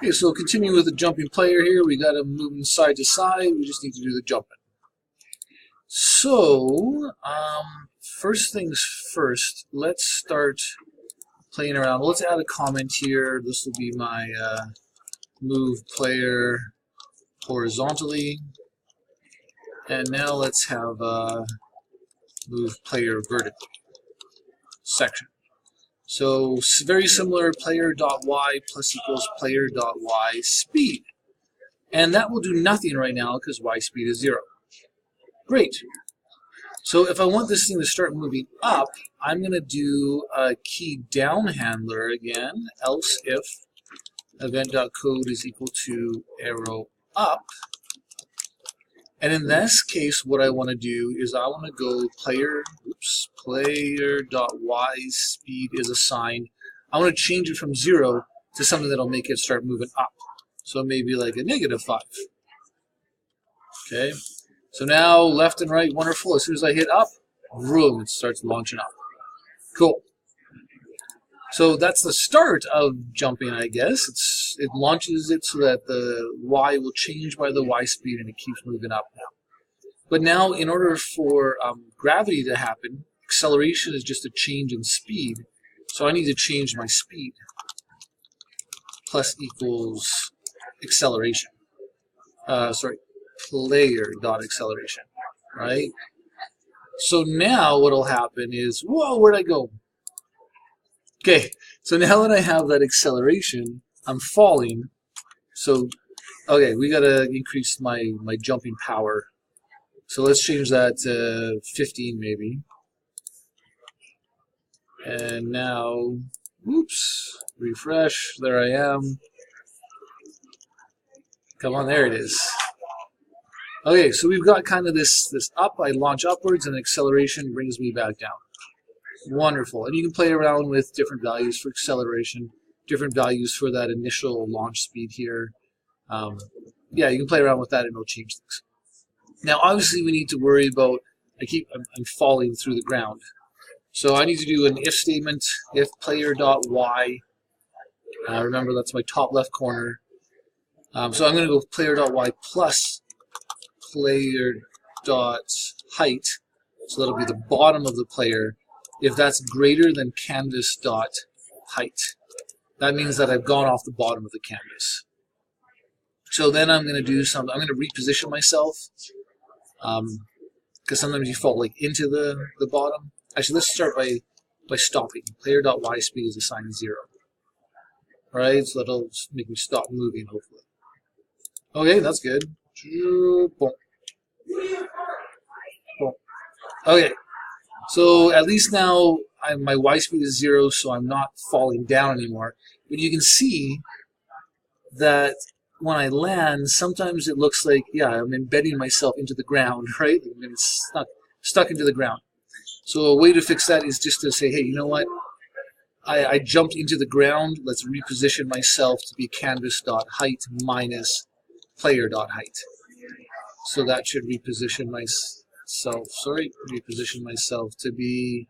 Okay, so continuing with the jumping player here, we got him moving side to side. We just need to do the jumping. So, first things first, let's start playing around. Let's add a comment here. This will be my move player horizontally. And now let's have move player vertically section. So very similar, player.y plus equals player.y speed. And that will do nothing right now because y speed is 0. Great. So if I want this thing to start moving up, I'm going to do a key down handler again, else if event.code is equal to arrow up. And in this case, what I want to do is I want to go player.y speed is assigned. I want to change it from 0 to something that'll make it start moving up. So maybe like a -5. Okay. So now left and right, wonderful. As soon as I hit up, vroom, it starts launching up. Cool. So that's the start of jumping, I guess. It launches it so that the y will change by the y speed and it keeps moving up now. But now, in order for gravity to happen, acceleration is just a change in speed. So I need to change my speed. Plus equals acceleration. Player.acceleration. Right? So now what will happen is, whoa, where'd I go? Okay, so now that I have that acceleration, I'm falling. So, okay, we gotta increase my jumping power. So let's change that to 15 maybe. And now, oops, refresh, there I am. Come on, there it is. Okay, so we've got kind of this up, I launch upwards, and acceleration brings me back down. Wonderful. And you can play around with different values for acceleration, different values for that initial launch speed here. Yeah, you can play around with that and it'll change things. Now, obviously, we need to worry about, I'm falling through the ground. So I need to do an if statement, if player.y. Remember, that's my top left corner. So I'm going to go player.y plus player.height. So that'll be the bottom of the player. If that's greater than canvas.height, that means that I've gone off the bottom of the canvas. So then I'm going to do something. I'm going to reposition myself because sometimes you fall like into the bottom. Actually, let's start by stopping. Player.y speed is assigned 0. All right, so that'll make me stop moving, hopefully. Okay, that's good. Boom. Boom. Okay. So at least now my y speed is 0, so I'm not falling down anymore. But you can see that when I land, sometimes it looks like, yeah, I'm embedding myself into the ground, right? I'm stuck into the ground. So a way to fix that is just to say, hey, you know what? I jumped into the ground. Let's reposition myself to be canvas.height minus player.height. So that should reposition myself to be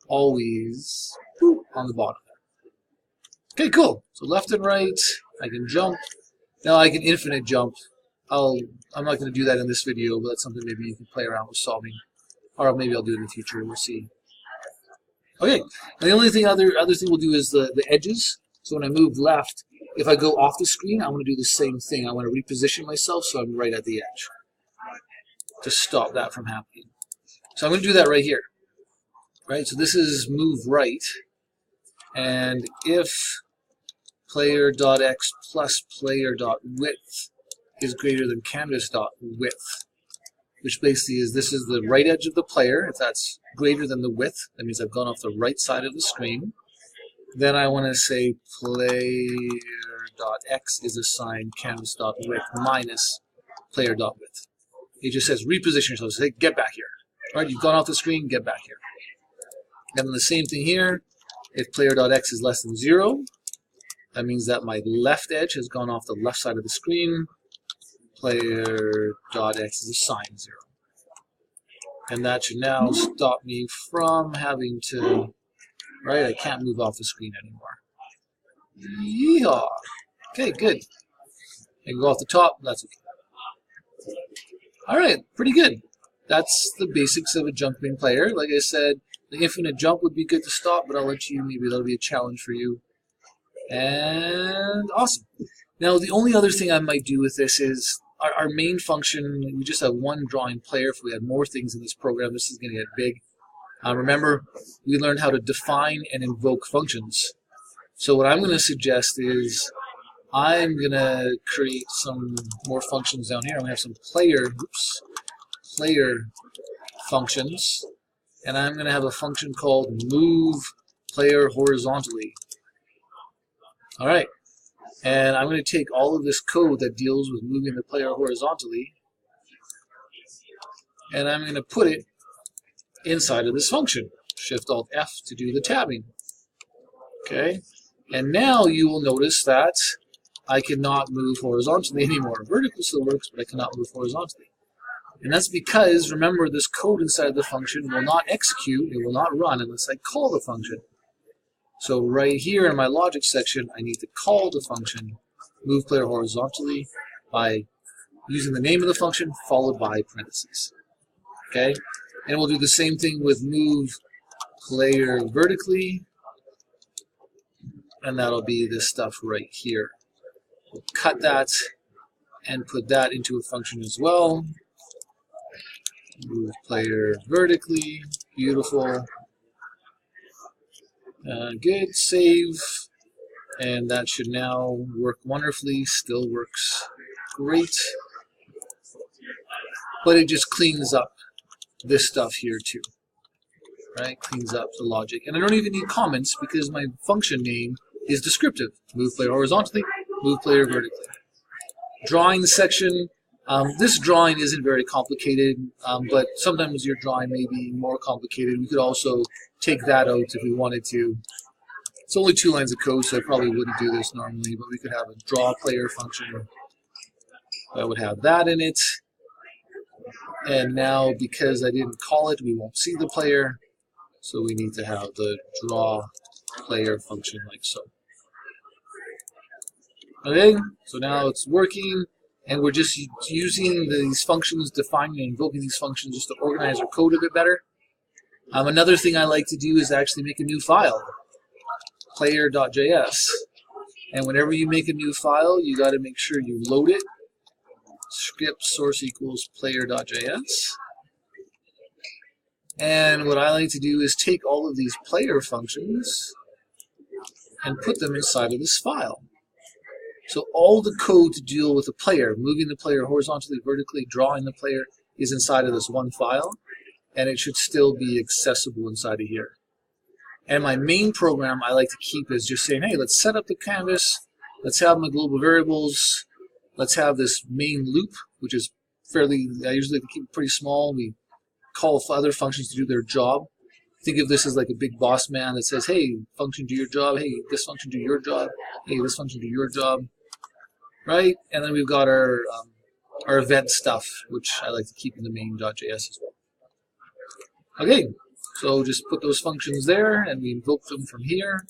always on the bottom. Okay, cool. So left and right, I can jump. Now I can infinite jump. I'm not going to do that in this video, but that's something maybe you can play around with solving. Or maybe I'll do it in the future. We'll see. Okay. And the only thing other thing we'll do is the edges. So when I move left, if I go off the screen, I want to do the same thing. I want to reposition myself so I'm right at the edge to stop that from happening. So I'm going to do that right here. Right? So this is move right. And if player.x plus player.width is greater than canvas.width, which basically is this is the right edge of the player. If that's greater than the width, that means I've gone off the right side of the screen. Then I want to say player.x is assigned canvas.width minus player.width. It just says reposition yourself. So say get back here. All right, you've gone off the screen, get back here. And then the same thing here. If player.x is less than 0, that means that my left edge has gone off the left side of the screen. Player.x is assigned 0. And that should now stop me from having to, right, I can't move off the screen anymore. Yeehaw! Okay, good. I can go off the top. That's okay. All right, pretty good. That's the basics of a jumping player. Like I said, the infinite jump would be good to stop, but I'll let you, maybe that'll be a challenge for you. And awesome. Now, the only other thing I might do with this is our main function, we just have one drawing player. If we had more things in this program, this is going to get big. Remember, we learned how to define and invoke functions. So what I'm going to suggest is I'm going to create some more functions down here. I'm going to have some player functions, and I'm going to have a function called move player horizontally. All right, and I'm going to take all of this code that deals with moving the player horizontally, and I'm going to put it inside of this function. Shift-Alt-F to do the tabbing. Okay, and now you will notice that I cannot move horizontally anymore. Vertical still works, but I cannot move horizontally. And that's because, remember, this code inside the function will not execute, it will not run unless I call the function. So right here in my logic section, I need to call the function move player horizontally by using the name of the function followed by parentheses. Okay? And we'll do the same thing with move player vertically, and that'll be this stuff right here. We'll cut that and put that into a function as well. Move player vertically. Beautiful. Good. Save. And that should now work wonderfully. Still works great. But it just cleans up this stuff here too. Right? Cleans up the logic. And I don't even need comments because my function name is descriptive. Move player horizontally. Move player vertically. Drawing section. This drawing isn't very complicated, but sometimes your drawing may be more complicated. We could also take that out if we wanted to. It's only 2 lines of code, so I probably wouldn't do this normally, but we could have a draw player function that would have that in it. And now, because I didn't call it, we won't see the player, so we need to have the draw player function like so. Okay, so now it's working. And we're just using these functions, defining and invoking these functions just to organize our code a bit better. Another thing I like to do is actually make a new file, player.js. And whenever you make a new file, you got to make sure you load it. Script source equals player.js. And what I like to do is take all of these player functions and put them inside of this file. So all the code to deal with the player, moving the player horizontally, vertically, drawing the player, is inside of this one file, and it should still be accessible inside of here. And my main program I like to keep is just saying, hey, let's set up the canvas, let's have my global variables, let's have this main loop, which is fairly, I usually like to keep it pretty small. We call other functions to do their job. Think of this as like a big boss man that says, hey, function do your job, hey, this function do your job, hey, this function do your job, right? And then we've got our event stuff, which I like to keep in the main.js as well. Okay, so just put those functions there, and we invoke them from here,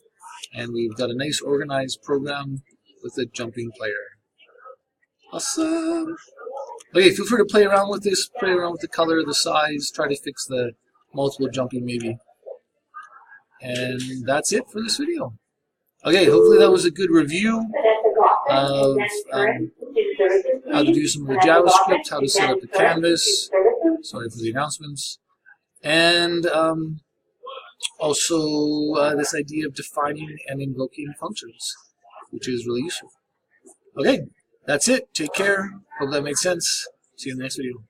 and we've got a nice organized program with a jumping player. Awesome! Okay, feel free to play around with this, play around with the color, the size, try to fix the multiple jumping maybe. And that's it for this video. Okay, hopefully that was a good review of how to do some of the JavaScript, how to set up the canvas. Sorry for the announcements. And also this idea of defining and invoking functions, which is really useful. Okay, that's it. Take care. Hope that made sense. See you in the next video.